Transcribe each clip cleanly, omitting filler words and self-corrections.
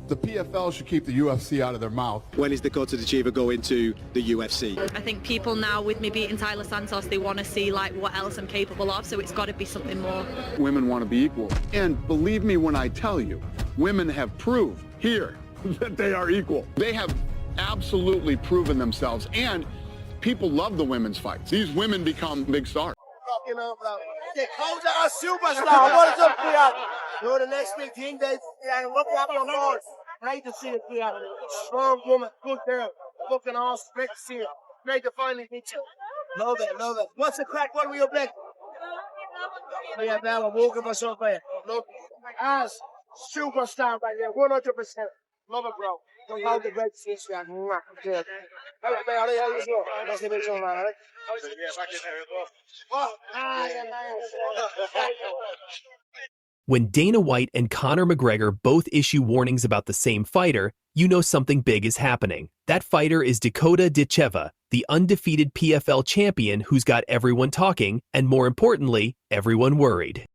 The PFL should keep the UFC out of their mouth. When is Dakota Ditcheva going to the UFC? I think people now, with me beating Taila Santos, they want to see like what else I'm capable of, so it's got to be something more. Women want to be equal. And believe me when I tell you, women have proved here that they are equal. They have absolutely proven themselves, and people love the women's fights. These women become big stars. Dakota a superstar. What is up, Fiat? You're the next big thing. They look out your board. Great to see it, Fiat. Strong woman, good girl. Looking all great to see it. Great to finally meet you. Love it, love it. What's the crack? What were you playing? Yeah, man, I'm walking myself there. Look, as superstar right there, 100%. Love it, bro. Don't hold the great to see you. Good. All right, man, how you doing? Nice to meet you, man. All right? When Dana White and Conor McGregor both issue warnings about the same fighter, you know something big is happening. That fighter is Dakota Ditcheva, the undefeated PFL champion who's got everyone talking, and more importantly, everyone worried.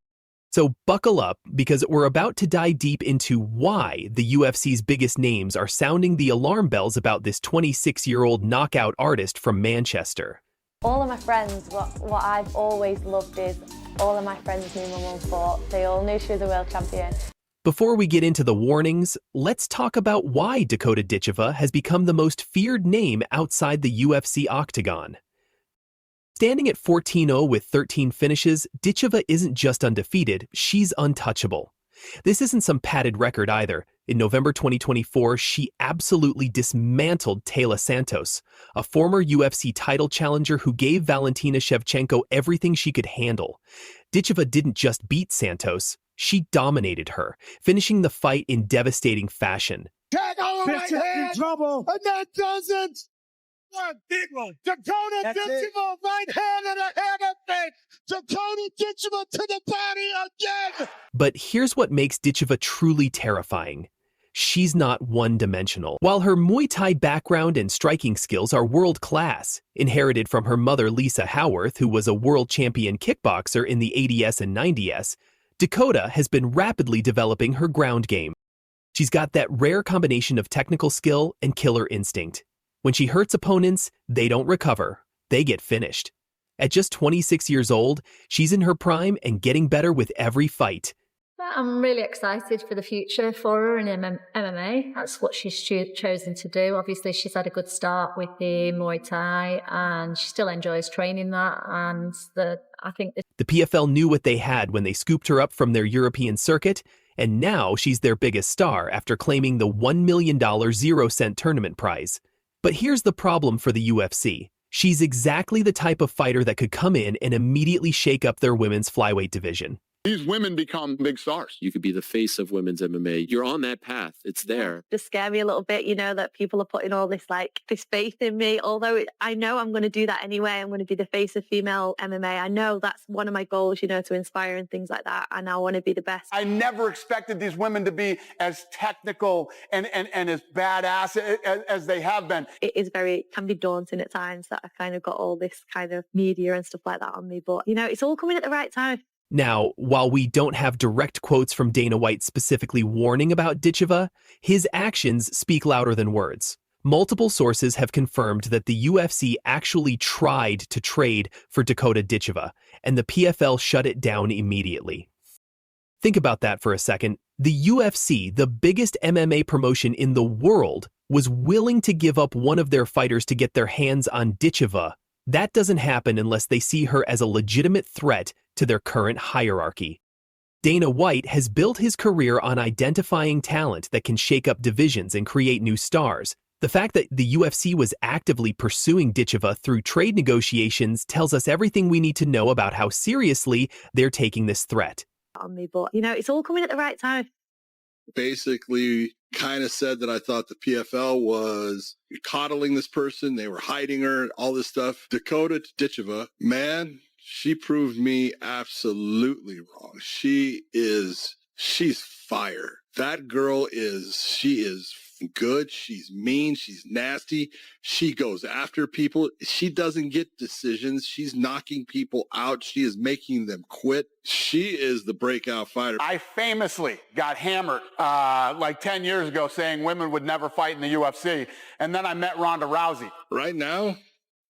So buckle up, because we're about to dive deep into why the UFC's biggest names are sounding the alarm bells about this 26-year-old knockout artist from Manchester. All of my friends, what I've always loved is all of my friends knew my mum fought. They all knew she was a world champion. Before we get into the warnings, let's talk about why Dakota Ditcheva has become the most feared name outside the UFC octagon. Standing at 14-0 with 13 finishes, Ditcheva isn't just undefeated, she's untouchable. This isn't some padded record either. In November 2024, she absolutely dismantled Taila Santos, a former UFC title challenger who gave Valentina Shevchenko everything she could handle. Ditcheva didn't just beat Santos, she dominated her, finishing the fight in devastating fashion. Tag on right hand, trouble, and that doesn't. One big one. Dakota Ditcheva, right hand and a hand of fate. Dakota Ditcheva to the body again. But here's what makes Ditcheva truly terrifying. She's not one-dimensional. While her Muay Thai background and striking skills are world-class, inherited from her mother Lisa Howarth, who was a world champion kickboxer in the 80s and 90s, Dakota has been rapidly developing her ground game. She's got that rare combination of technical skill and killer instinct. When she hurts opponents, they don't recover, they get finished. At just 26 years old, she's in her prime and getting better with every fight. I'm really excited for the future for her in MMA. That's what she's chosen to do. Obviously, she's had a good start with the Muay Thai and she still enjoys training that. And I think the PFL knew what they had when they scooped her up from their European circuit, and now she's their biggest star after claiming the $1 million 0-cent tournament prize. But here's the problem for the UFC. She's exactly the type of fighter that could come in and immediately shake up their women's flyweight division. These women become big stars. You could be the face of women's MMA. You're on that path. It's there. Just scare me a little bit, you know, that people are putting all this faith in me. Although I know I'm going to do that anyway. I'm going to be the face of female MMA. I know that's one of my goals, you know, to inspire and things like that. And I want to be the best. I never expected these women to be as technical and as badass as they have been. It is can be daunting at times that I've kind of got all this kind of media and stuff like that on me. But, you know, it's all coming at the right time. Now, while we don't have direct quotes from Dana White specifically warning about Ditcheva, his actions speak louder than words. Multiple sources have confirmed that the UFC actually tried to trade for Dakota Ditcheva, and the PFL shut it down immediately. Think about that for a second. The UFC, the biggest MMA promotion in the world, was willing to give up one of their fighters to get their hands on Ditcheva. That doesn't happen unless they see her as a legitimate threat to their current hierarchy. Dana White has built his career on identifying talent that can shake up divisions and create new stars. The fact that the UFC was actively pursuing Ditcheva through trade negotiations tells us everything we need to know about how seriously they're taking this threat. On me, but, you know, it's all coming at the right time. Basically kind of said that I thought the PFL was coddling this person. They were hiding her, all this stuff. Dakota Ditcheva, man, she proved me absolutely wrong. She's fire. That girl she is good. She's mean. She's nasty. She goes after people. She doesn't get decisions. She's knocking people out. She is making them quit. She is the breakout fighter. I famously got hammered like 10 years ago saying women would never fight in the UFC. And then I met Ronda Rousey. Right now,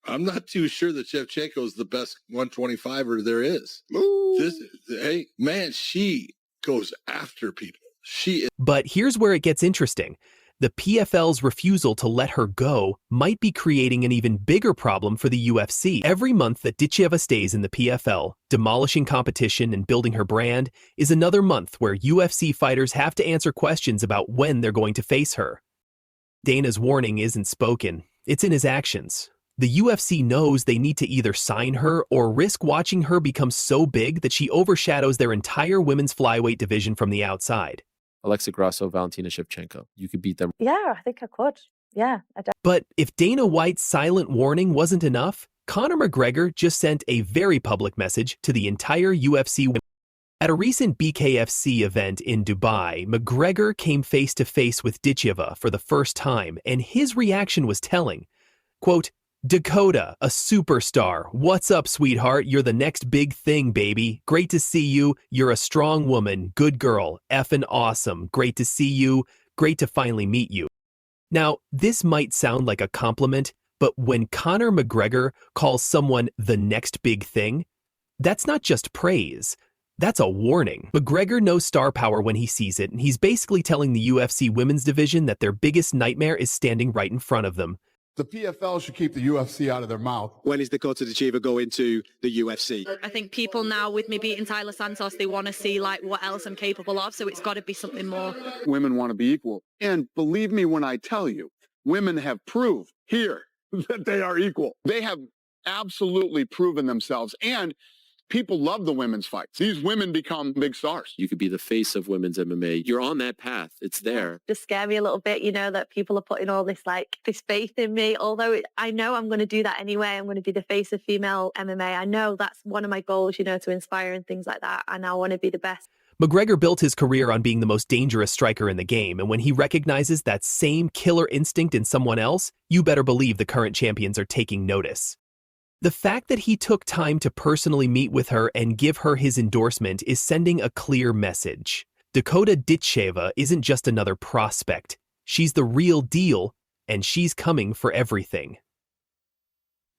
I'm not too sure that Shevchenko is the best 125er there is. Hey, man, she goes after people. She is. But here's where it gets interesting. The PFL's refusal to let her go might be creating an even bigger problem for the UFC. Every month that Ditcheva stays in the PFL, demolishing competition and building her brand, is another month where UFC fighters have to answer questions about when they're going to face her. Dana's warning isn't spoken, it's in his actions. The UFC knows they need to either sign her or risk watching her become so big that she overshadows their entire women's flyweight division from the outside. Alexa Grasso, Valentina Shevchenko. You could beat them. Yeah, I think I could. Yeah, But if Dana White's silent warning wasn't enough, Conor McGregor just sent a very public message to the entire UFC. At a recent BKFC event in Dubai, McGregor came face-to-face with Ditcheva for the first time, and his reaction was telling. Quote, "Dakota, a superstar. What's up, sweetheart? You're the next big thing, baby. Great to see you. You're a strong woman. Good girl. Effing awesome. Great to see you. Great to finally meet you." Now, this might sound like a compliment, but when Conor McGregor calls someone the next big thing, that's not just praise. That's a warning. McGregor knows star power when he sees it, and he's basically telling the UFC women's division that their biggest nightmare is standing right in front of them. The PFL should keep the UFC out of their mouth. When is Dakota Dicha going to the UFC? I think people now, with me beating Taila Santos, they want to see like what else I'm capable of. So it's got to be something more. Women want to be equal. And believe me when I tell you, women have proved here that they are equal. They have absolutely proven themselves. And people love the women's fights. These women become big stars. You could be the face of women's MMA. You're on that path. It's there. Just scare me a little bit, that people are putting all this faith in me. Although I know I'm going to do that anyway. I'm going to be the face of female MMA. I know that's one of my goals, to inspire and things like that. And I want to be the best. McGregor built his career on being the most dangerous striker in the game, and when he recognizes that same killer instinct in someone else, you better believe the current champions are taking notice. The fact that he took time to personally meet with her and give her his endorsement is sending a clear message. Dakota Ditcheva isn't just another prospect. She's the real deal, and she's coming for everything.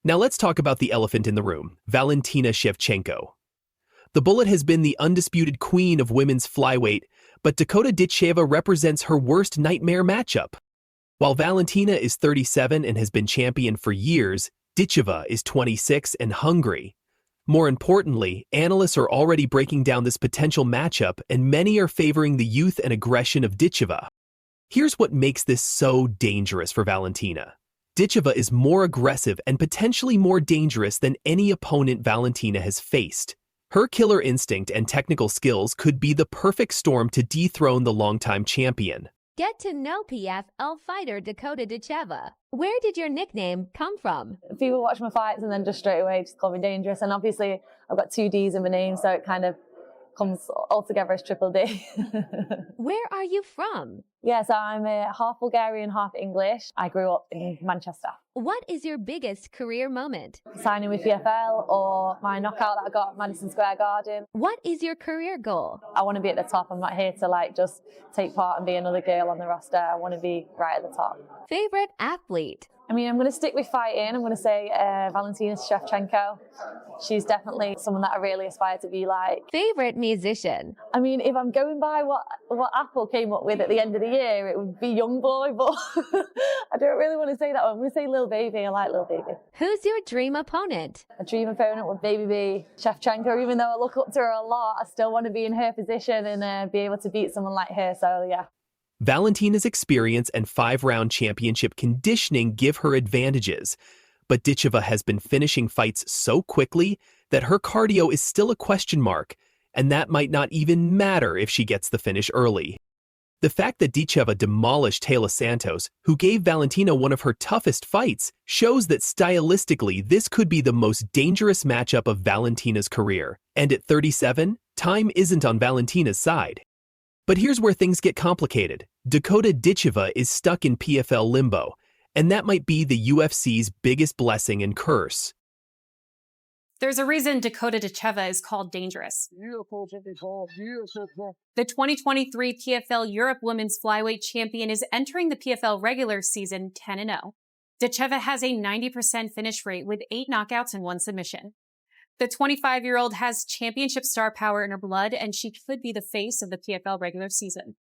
Now let's talk about the elephant in the room, Valentina Shevchenko. The Bullet has been the undisputed queen of women's flyweight, but Dakota Ditcheva represents her worst nightmare matchup. While Valentina is 37 and has been champion for years, Ditcheva is 26 and hungry. More importantly, analysts are already breaking down this potential matchup, and many are favoring the youth and aggression of Ditcheva. Here's what makes this so dangerous for Valentina. Ditcheva is more aggressive and potentially more dangerous than any opponent Valentina has faced. Her killer instinct and technical skills could be the perfect storm to dethrone the longtime champion. Get to know PFL fighter Dakota Ditcheva. Where did your nickname come from? people watch my fights and then just straight away just call me dangerous. And obviously I've got 2 Ds in my name, so it kind of comes all together as Triple D. Where are you from? Yeah, so I'm half Bulgarian, half English. I grew up in Manchester. What is your biggest career moment? Signing with PFL or my knockout that I got at Madison Square Garden. What is your career goal? I want to be at the top. I'm not here to just take part and be another girl on the roster. I want to be right at the top. Favorite athlete? I mean, I'm going to stick with fighting. I'm going to say Valentina Shevchenko. She's definitely someone that I really aspire to be like. Favorite musician? I mean, if I'm going by what Apple came up with at the end of the year, it would be Youngboy, but I don't really want to say that one. I'm going to say Lil Baby. I like Lil Baby. Who's your dream opponent? A dream opponent would maybe be Shevchenko. Even though I look up to her a lot, I still want to be in her position and be able to beat someone like her. So, yeah. Valentina's experience and 5-round championship conditioning give her advantages, but Ditcheva has been finishing fights so quickly that her cardio is still a question mark, and that might not even matter if she gets the finish early. The fact that Ditcheva demolished Taila Santos, who gave Valentina one of her toughest fights, shows that stylistically this could be the most dangerous matchup of Valentina's career, and at 37, time isn't on Valentina's side. But here's where things get complicated. Dakota Ditcheva is stuck in PFL limbo, and that might be the UFC's biggest blessing and curse. There's a reason Dakota Ditcheva is called dangerous. The 2023 PFL Europe Women's Flyweight Champion is entering the PFL regular season 10-0. Ditcheva has a 90% finish rate with 8 knockouts and 1 submission. The 25-year-old has championship star power in her blood, and she could be the face of the PFL regular season.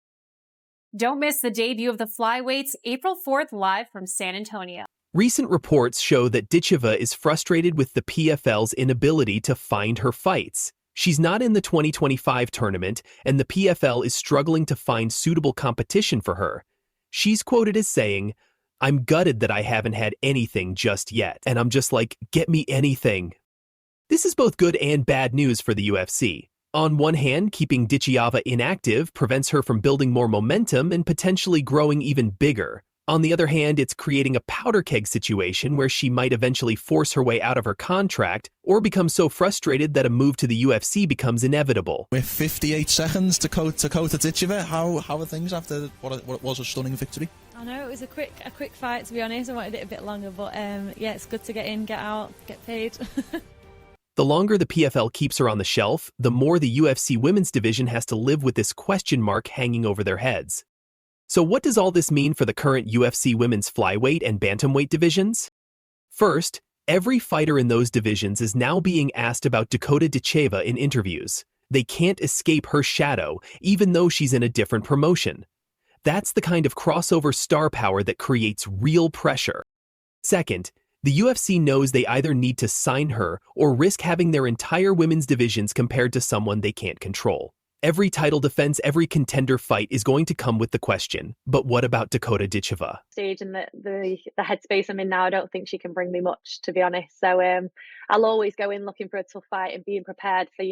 Don't miss the debut of the Flyweights April 4th live from San Antonio. Recent reports show that Ditcheva is frustrated with the PFL's inability to find her fights. She's not in the 2025 tournament, and the PFL is struggling to find suitable competition for her. She's quoted as saying, "I'm gutted that I haven't had anything just yet, and I'm just like, get me anything." This is both good and bad news for the UFC. On one hand, keeping Ditcheva inactive prevents her from building more momentum and potentially growing even bigger. On the other hand, it's creating a powder keg situation where she might eventually force her way out of her contract or become so frustrated that a move to the UFC becomes inevitable. With 58 seconds to Dakota Ditcheva, how are things after what was a stunning victory? I know it was a quick fight, to be honest. I wanted it a bit longer, but yeah, it's good to get in, get out, get paid. The longer the PFL keeps her on the shelf, the more the UFC women's division has to live with this question mark hanging over their heads. So what does all this mean for the current UFC women's flyweight and bantamweight divisions? First, every fighter in those divisions is now being asked about Dakota Ditcheva in interviews. They can't escape her shadow, even though she's in a different promotion. That's the kind of crossover star power that creates real pressure. Second, the UFC knows they either need to sign her or risk having their entire women's divisions compared to someone they can't control. Every title defense, every contender fight is going to come with the question, but what about Dakota Ditcheva? Stage and the headspace I'm in now, I don't think she can bring me much, to be honest. So I'll always go in looking for a tough fight and being prepared for,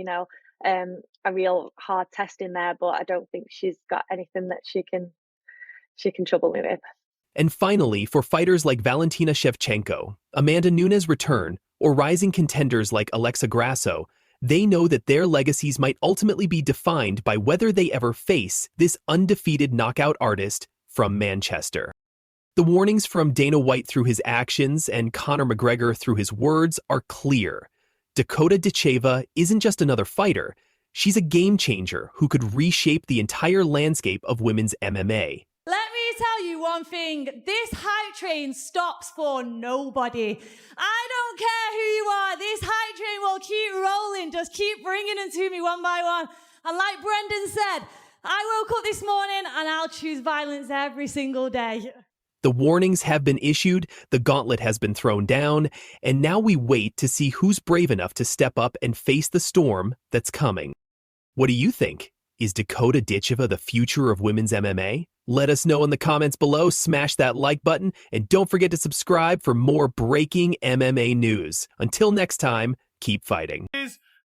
a real hard test in there, but I don't think she's got anything that she can trouble me with. And finally, for fighters like Valentina Shevchenko, Amanda Nunes' return, or rising contenders like Alexa Grasso, they know that their legacies might ultimately be defined by whether they ever face this undefeated knockout artist from Manchester. The warnings from Dana White through his actions and Conor McGregor through his words are clear. Dakota Ditcheva isn't just another fighter, she's a game changer who could reshape the entire landscape of women's MMA. Let me tell you one thing, this hype train stops for nobody. I don't care who you are, this hype train will keep rolling, just keep bringing them to me one by one. And like Brendan said, I woke up this morning and I'll choose violence every single day. The warnings have been issued, the gauntlet has been thrown down, and now we wait to see who's brave enough to step up and face the storm that's coming. What do you think? Is Dakota Ditcheva the future of women's MMA? Let us know in the comments below, smash that like button, and don't forget to subscribe for more breaking MMA news. Until next time, keep fighting.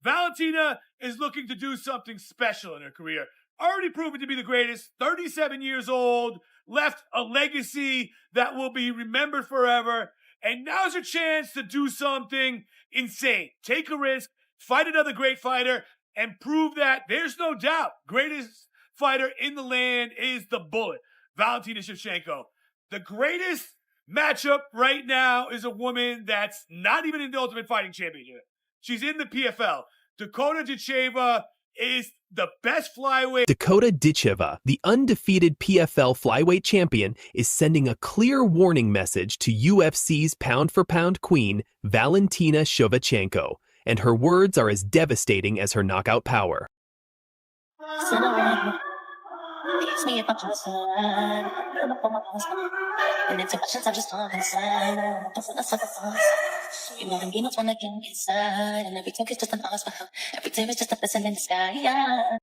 Valentina is looking to do something special in her career. Already proven to be the greatest, 37 years old, left a legacy that will be remembered forever, and now's her chance to do something insane. Take a risk, fight another great fighter, and prove that there's no doubt greatest fighter in the land is the Bullet, Valentina Shevchenko. The greatest matchup right now is a woman that's not even in the Ultimate Fighting Championship. She's in the PFL. Dakota Ditcheva is the best flyweight. Dakota Ditcheva, the undefeated PFL flyweight champion, is sending a clear warning message to UFC's pound-for-pound queen, Valentina Shevchenko, and her words are as devastating as her knockout power.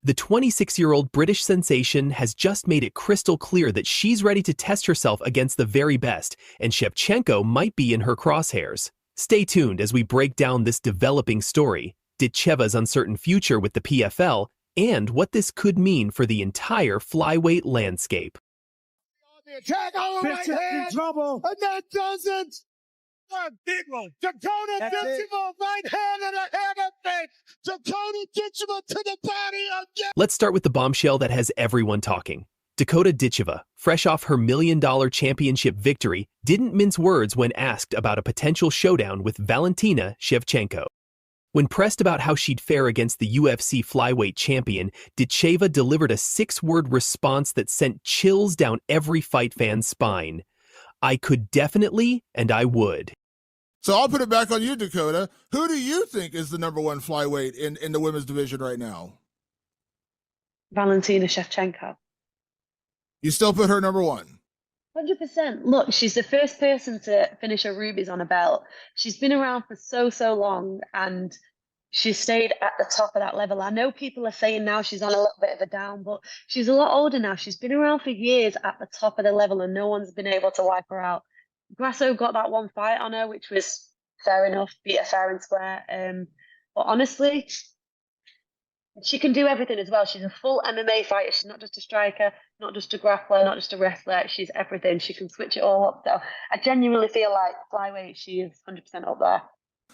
The 26-year-old British sensation has just made it crystal clear that she's ready to test herself against the very best, and Shevchenko might be in her crosshairs. Stay tuned as we break down this developing story, Ditcheva's uncertain future with the PFL, and what this could mean for the entire flyweight landscape. The attack on the right hand, trouble, and that does it. A big one. Dakota Ditcheva, right hand and a hand up face. Dakota Ditcheva to the body again. Let's start with the bombshell that has everyone talking. Dakota Ditcheva, fresh off her $1 million championship victory, didn't mince words when asked about a potential showdown with Valentina Shevchenko. When pressed about how she'd fare against the UFC flyweight champion, Ditcheva delivered a 6-word response that sent chills down every fight fan's spine. I could definitely, and I would. So I'll put it back on you, Dakota. Who do you think is the number one flyweight in the women's division right now? Valentina Shevchenko. You still put her number one? 100%. Look, she's the first person to finish her rubies on a belt. She's been around for so long, and she's stayed at the top of that level. I know people are saying now she's on a little bit of a down, but she's a lot older now. She's been around for years at the top of the level, and no one's been able to wipe her out. Grasso got that one fight on her, which was fair enough, beat her fair and square. But honestly, she can do everything as well. She's a full MMA fighter. She's not just a striker, not just a grappler, not just a wrestler. She's everything. She can switch it all up. So I genuinely feel like flyweight, she is 100% up there.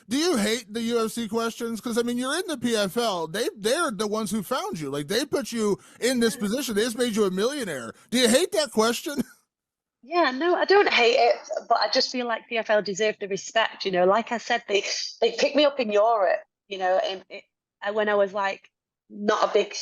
Do you hate the UFC questions? Because, I mean, you're in the PFL. They're the ones who found you. Like, they put you in this position. They just made you a millionaire. Do you hate that question? Yeah, no, I don't hate it, but I just feel like PFL deserve the respect. Like I said, they picked me up in Europe, when I was like, not a big,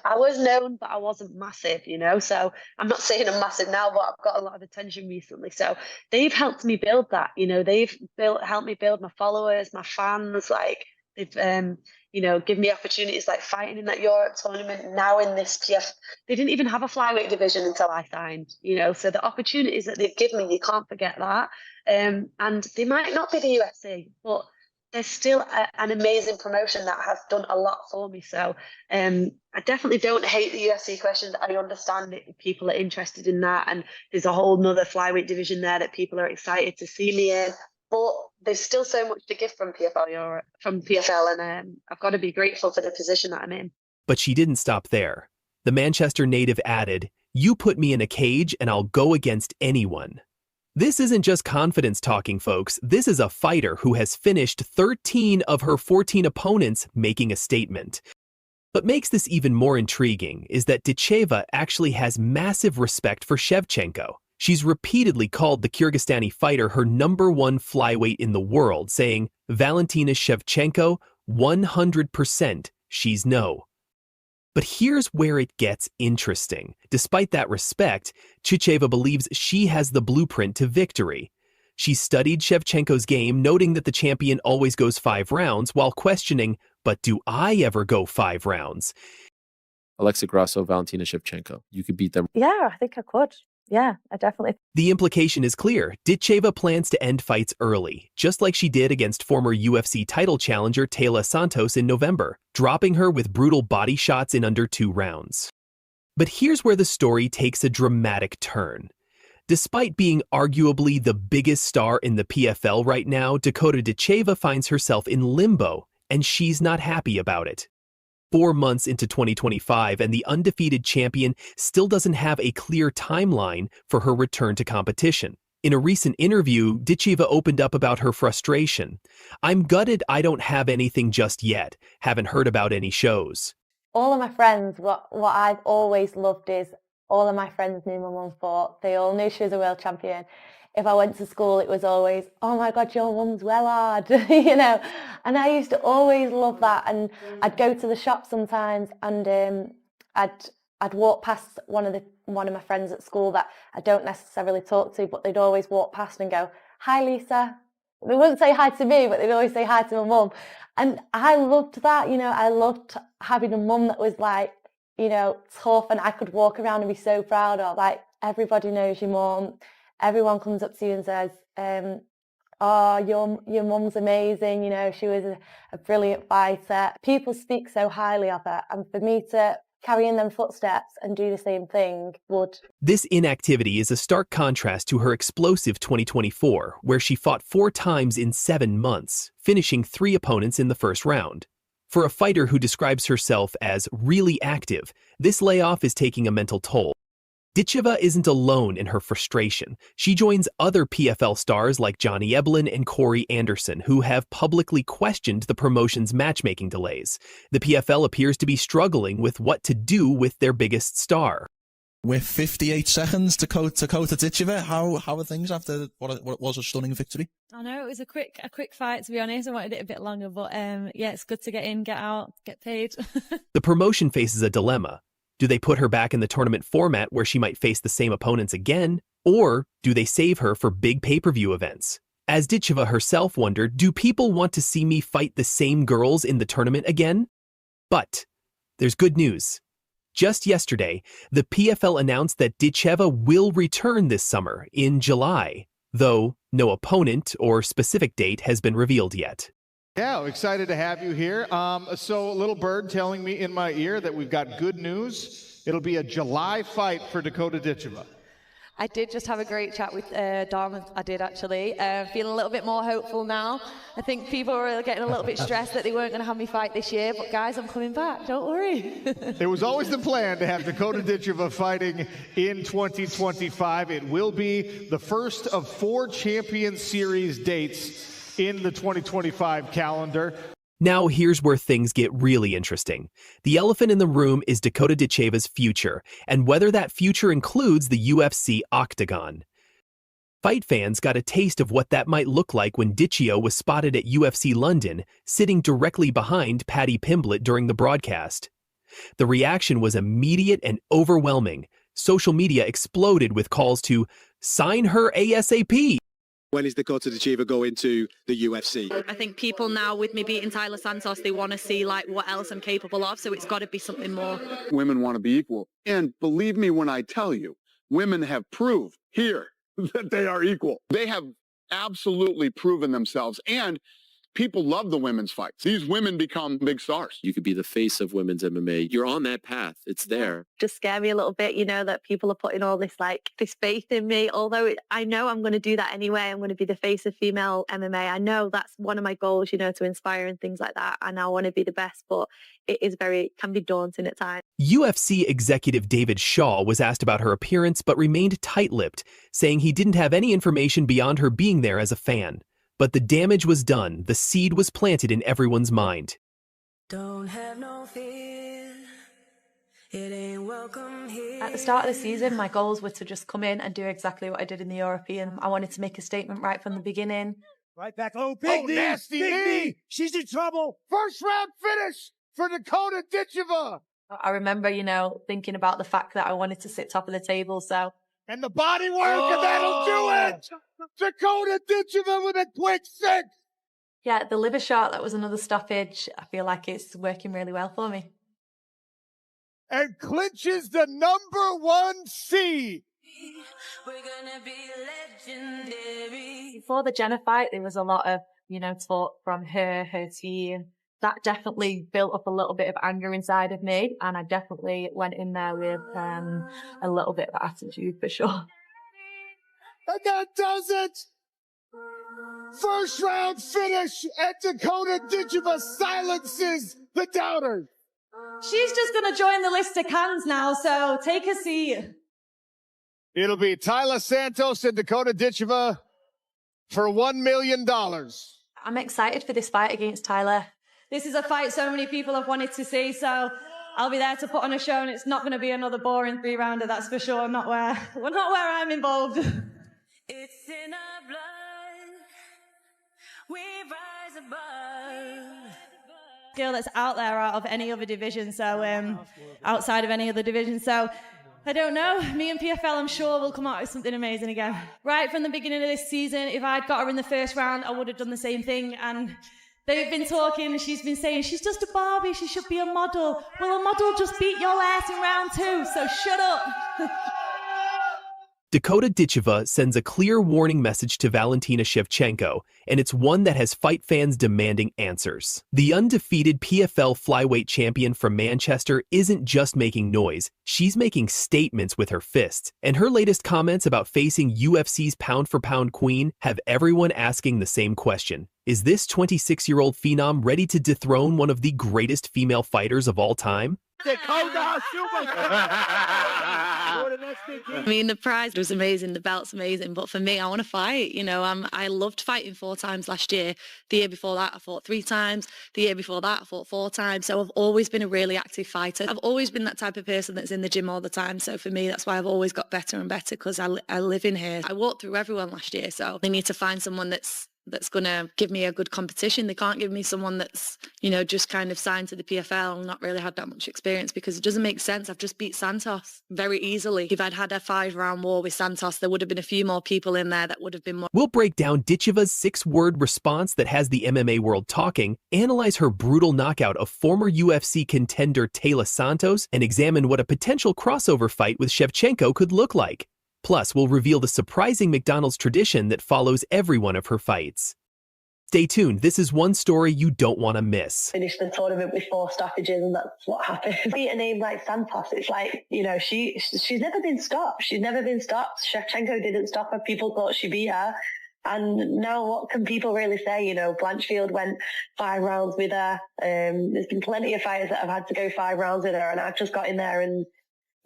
I was known, but I wasn't massive, so I'm not saying I'm massive now, but I've got a lot of attention recently. So they've helped me build that, they've helped me build my followers, my fans, like they've, given me opportunities like fighting in that Europe tournament, now in this PF. They didn't even have a flyweight division until I signed, so the opportunities that they've given me, you can't forget that. And they might not be the UFC, but there's still an amazing promotion that has done a lot for me. So I definitely don't hate the UFC questions. I understand that people are interested in that, and there's a whole nother flyweight division there that people are excited to see me in. But there's still so much to give from PFL Europe, from PFL, and I've got to be grateful for the position that I'm in. But she didn't stop there. The Manchester native added, "You put me in a cage and I'll go against anyone." This isn't just confidence talking, folks. This is a fighter who has finished 13 of her 14 opponents, making a statement. What makes this even more intriguing is that Ditcheva actually has massive respect for Shevchenko. She's repeatedly called the Kyrgyzstani fighter her number one flyweight in the world, saying, Valentina Shevchenko, 100%, she's no. But here's where it gets interesting. Despite that respect, Ditcheva believes she has the blueprint to victory. She studied Shevchenko's game, noting that the champion always goes 5 rounds, while questioning, but do I ever go 5 rounds? Alexa Grasso, Valentina Shevchenko. You could beat them. Yeah, I think I could. Yeah, I definitely. The implication is clear. Ditcheva plans to end fights early, just like she did against former UFC title challenger Taila Santos in November, dropping her with brutal body shots in under 2 rounds. But here's where the story takes a dramatic turn. Despite being arguably the biggest star in the PFL right now, Dakota Ditcheva finds herself in limbo, and she's not happy about it. 4 months into 2025, and the undefeated champion still doesn't have a clear timeline for her return to competition. In a recent interview, Ditcheva opened up about her frustration. "I'm gutted I don't have anything just yet. Haven't heard about any shows." All of my friends, what I've always loved is all of my friends knew my mum fought. They all knew she was a world champion. If I went to school, it was always, "Oh my God, your mum's well hard," And I used to always love that. And I'd go to the shop sometimes, and I'd walk past one of my friends at school that I don't necessarily talk to, but they'd always walk past and go, "Hi, Lisa." They wouldn't say hi to me, but they'd always say hi to my mum. And I loved that. I loved having a mum that was like, tough, and I could walk around and be so proud of. Like, everybody knows your mum. Everyone comes up to you and says, "Oh, your mum's amazing. She was a brilliant fighter." People speak so highly of her, and for me to carry in them footsteps and do the same thing would. This inactivity is a stark contrast to her explosive 2024, where she fought 4 times in 7 months, finishing 3 opponents in the first round. For a fighter who describes herself as really active, this layoff is taking a mental toll. Ditcheva isn't alone in her frustration. She joins other PFL stars like Johnny Eblen and Corey Anderson, who have publicly questioned the promotion's matchmaking delays. The PFL appears to be struggling with what to do with their biggest star. With 58 seconds, Dakota Ditcheva, how are things after what was a stunning victory? I know it was a quick fight, to be honest. I wanted it a bit longer, but yeah, it's good to get in, get out, get paid. The promotion faces a dilemma. Do they put her back in the tournament format where she might face the same opponents again, or do they save her for big pay-per-view events? As Ditcheva herself wondered, do people want to see me fight the same girls in the tournament again? But there's good news. Just yesterday, the PFL announced that Ditcheva will return this summer in July, though no opponent or specific date has been revealed yet. Yeah, excited to have you here. So a little bird telling me in my ear that we've got good news. It'll be a July fight for Dakota Ditcheva. I did just have a great chat with Dom. I did actually. Feeling a little bit more hopeful now. I think people were getting a little bit stressed that they weren't going to have me fight this year, but guys, I'm coming back. Don't worry. It was always the plan to have Dakota Ditcheva fighting in 2025. It will be the first of 4 Champion Series dates in the 2025 calendar. Now here's where things get really interesting. The elephant in the room is Dakota Ditcheva's future, and whether that future includes the UFC octagon. Fight fans got a taste of what that might look like when Ditcheva was spotted at UFC London, sitting directly behind Paddy Pimblett during the broadcast. The reaction was immediate and overwhelming. Social media exploded with calls to sign her ASAP. When is Dakota Dicha going to the UFC? I think people now, with me beating Taila Santos, they want to see like what else I'm capable of, so it's got to be something more. Women want to be equal. And believe me when I tell you, women have proved here that they are equal. They have absolutely proven themselves, and people love the women's fights. These women become big stars. You could be the face of women's MMA. You're on that path. It's there. Just scare me a little bit, that people are putting all this this faith in me, although I know I'm going to do that anyway. I'm going to be the face of female MMA. I know that's one of my goals, to inspire and things like that. And I want to be the best, but it is can be daunting at times. UFC executive David Shaw was asked about her appearance, but remained tight-lipped, saying he didn't have any information beyond her being there as a fan. But the damage was done. The seed was planted in everyone's mind. Don't have no fear. It ain't welcome here. At the start of the season, my goals were to just come in and do exactly what I did in the European. I wanted to make a statement right from the beginning. Right back. Oh, big knee. Nasty knee. She's in trouble. First round finish for Dakota Ditcheva. I remember, thinking about the fact that I wanted to sit top of the table, so... And the body work, and that'll do it! Dakota Ditcheva with a quick 6! Yeah, the liver shot, that was another stoppage. I feel like it's working really well for me. And clinches the #1 seed. We're gonna be legendary. Before the Jenna fight, there was a lot of, talk from her team. That definitely built up a little bit of anger inside of me, and I definitely went in there with a little bit of attitude for sure. And that does it! First round finish, and Dakota Ditcheva silences the doubters. She's just going to join the list of cans now, so take a seat. It'll be Taila Santos and Dakota Ditcheva for $1 million. I'm excited for this fight against Taila. This is a fight so many people have wanted to see, so I'll be there to put on a show, and it's not going to be another boring 3-rounder, that's for sure. Not where I'm involved. It's in our blood. We rise above. Girl that's out there out of any other division, so outside of any other division, so I don't know. Me and PFL, I'm sure, will come out with something amazing again. Right from the beginning of this season, if I'd got her in the first round, I would have done the same thing, and they've been talking, and she's been saying, she's just a Barbie, she should be a model. Well, a model just beat your ass in round 2, so shut up. Dakota Ditcheva sends a clear warning message to Valentina Shevchenko, and it's one that has fight fans demanding answers. The undefeated PFL flyweight champion from Manchester isn't just making noise, she's making statements with her fists, and her latest comments about facing UFC's pound-for-pound queen have everyone asking the same question. Is this 26-year-old phenom ready to dethrone one of the greatest female fighters of all time? Dakota I mean, the prize was amazing, the belt's amazing, but for me, I want to fight. You know, I loved fighting 4 times last year. The year before that, I fought 3 times. The year before that, I fought 4 times. So I've always been a really active fighter. I've always been that type of person that's in the gym all the time. So for me, that's why I've always got better and better, because I live in here. I walked through everyone last year, so they need to find someone that's going to give me a good competition. They can't give me someone that's, you know, just kind of signed to the PFL and not really had that much experience, because it doesn't make sense. I've just beat Santos very easily. If I'd had a 5-round war with Santos, there would have been a few more people in there that would have been more. We'll break down Ditcheva's 6-word response that has the MMA world talking, analyze her brutal knockout of former UFC contender Taila Santos, and examine what a potential crossover fight with Shevchenko could look like. Plus, we'll reveal the surprising McDonald's tradition that follows every one of her fights. Stay tuned, this is one story you don't want to miss. Finished the tournament with 4 stoppages, and that's what happened. Beat a name like Santos, it's like, you know, she's never been stopped. She's never been stopped. Shevchenko didn't stop her. People thought she beat her. And now what can people really say? You know, Blanchfield went 5 rounds with her. There's been plenty of fighters that have had to go 5 rounds with her, and I've just got in there and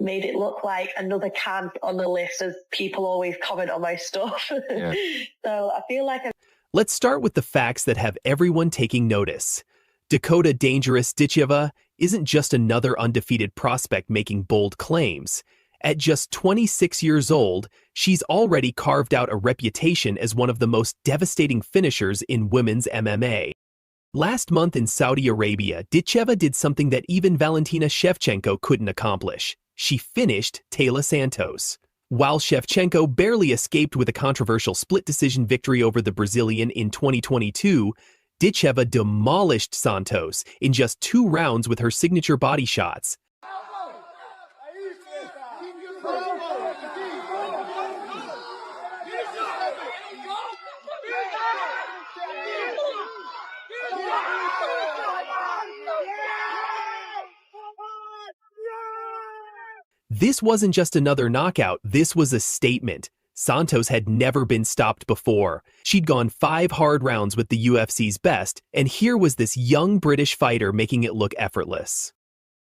made it look like another can on the list, as people always comment on my stuff. Yeah. So I feel like Let's start with the facts that have everyone taking notice. Dakota Dangerous Ditcheva isn't just another undefeated prospect making bold claims. At just 26 years old, she's already carved out a reputation as one of the most devastating finishers in women's MMA. Last month in Saudi Arabia, Ditcheva did something that even Valentina Shevchenko couldn't accomplish. She finished Taila Santos. While Shevchenko barely escaped with a controversial split decision victory over the Brazilian in 2022, Ditcheva demolished Santos in just 2 rounds with her signature body shots. This wasn't just another knockout, this was a statement. Santos had never been stopped before. She'd gone 5 hard rounds with the UFC's best, and here was this young British fighter making it look effortless.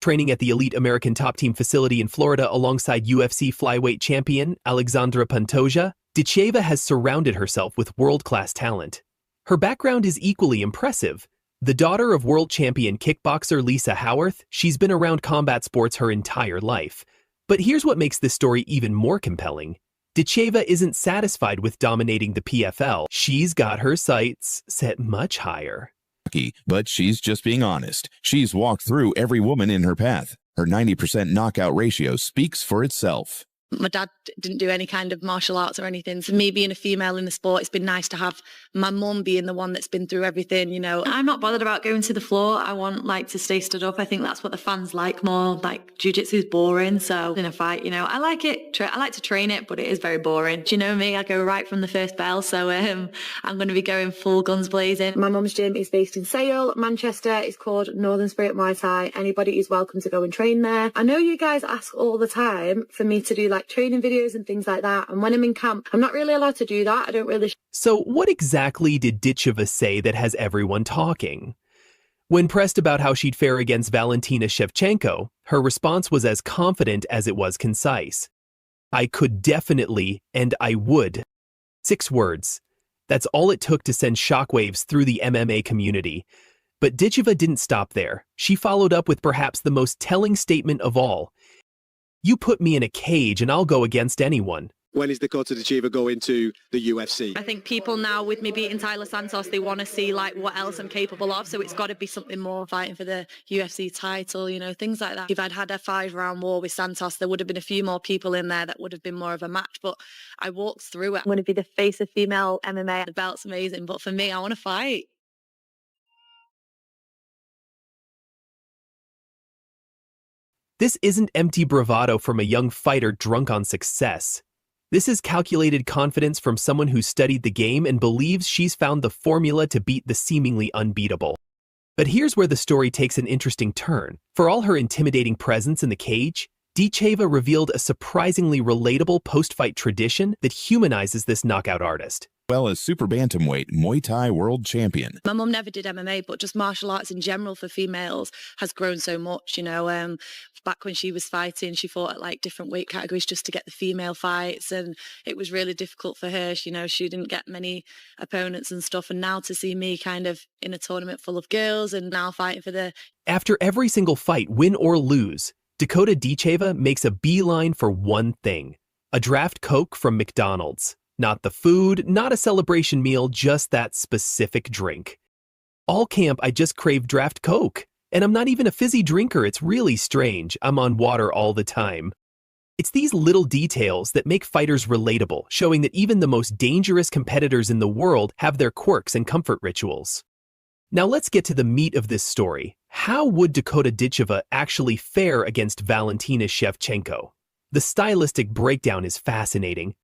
Training at the elite American top team facility in Florida alongside UFC flyweight champion Alexandra Pantoja, Ditcheva has surrounded herself with world-class talent. Her background is equally impressive. The daughter of world champion kickboxer Lisa Howarth, she's been around combat sports her entire life. But here's what makes this story even more compelling. Ditcheva isn't satisfied with dominating the PFL. She's got her sights set much higher. But she's just being honest. She's walked through every woman in her path. Her 90% knockout ratio speaks for itself. My dad didn't do any kind of martial arts or anything. So me being a female in the sport, it's been nice to have my mum being the one that's been through everything, you know. I'm not bothered about going to the floor. I want to stay stood up. I think that's what the fans like more. Like jiu-jitsu is boring. So in a fight, you know, I like it. I like to train it, but it is very boring. Do you know me? I go right from the first bell. So I'm going to be going full guns blazing. My mum's gym is based in Sale, Manchester. It's called Northern Spirit Muay Thai. Anybody is welcome to go and train there. I know you guys ask all the time for me to do like training videos and things like that, and when I'm in camp I'm not really allowed to do that. I don't really. So what exactly did Ditcheva say that has everyone talking? When pressed about how she'd fare against Valentina Shevchenko, her response was as confident as it was concise. I could definitely, and I would. 6 words. That's all it took to send shockwaves through the MMA community. But Ditcheva didn't stop there. She followed up with perhaps the most telling statement of all. You put me in a cage and I'll go against anyone. When is Dakota Ditcheva going to the UFC? I think people now, with me beating Taila Santos, they want to see like what else I'm capable of. So it's got to be something more, fighting for the UFC title, you know, things like that. If I'd had a 5-round war with Santos, there would have been a few more people in there that would have been more of a match. But I walked through it. I'm going to be the face of female MMA. The belt's amazing, but for me, I want to fight. This isn't empty bravado from a young fighter drunk on success. This is calculated confidence from someone who studied the game and believes she's found the formula to beat the seemingly unbeatable. But here's where the story takes an interesting turn. For all her intimidating presence in the cage, Ditcheva revealed a surprisingly relatable post-fight tradition that humanizes this knockout artist. well as super bantamweight Muay Thai world champion. My mum never did MMA, but just martial arts in general for females has grown so much, you know. Back when she was fighting, she fought at like different weight categories just to get the female fights, and it was really difficult for her. You know, she didn't get many opponents and stuff, and now to see me kind of in a tournament full of girls and now fighting for the... After every single fight, win or lose, Dakota Ditcheva makes a beeline for one thing: a draft Coke from McDonald's. Not the food, not a celebration meal, just that specific drink. All camp, I just crave draft Coke. And I'm not even a fizzy drinker. It's really strange. I'm on water all the time. It's these little details that make fighters relatable, showing that even the most dangerous competitors in the world have their quirks and comfort rituals. Now let's get to the meat of this story. How would Dakota Ditcheva actually fare against Valentina Shevchenko? The stylistic breakdown is fascinating.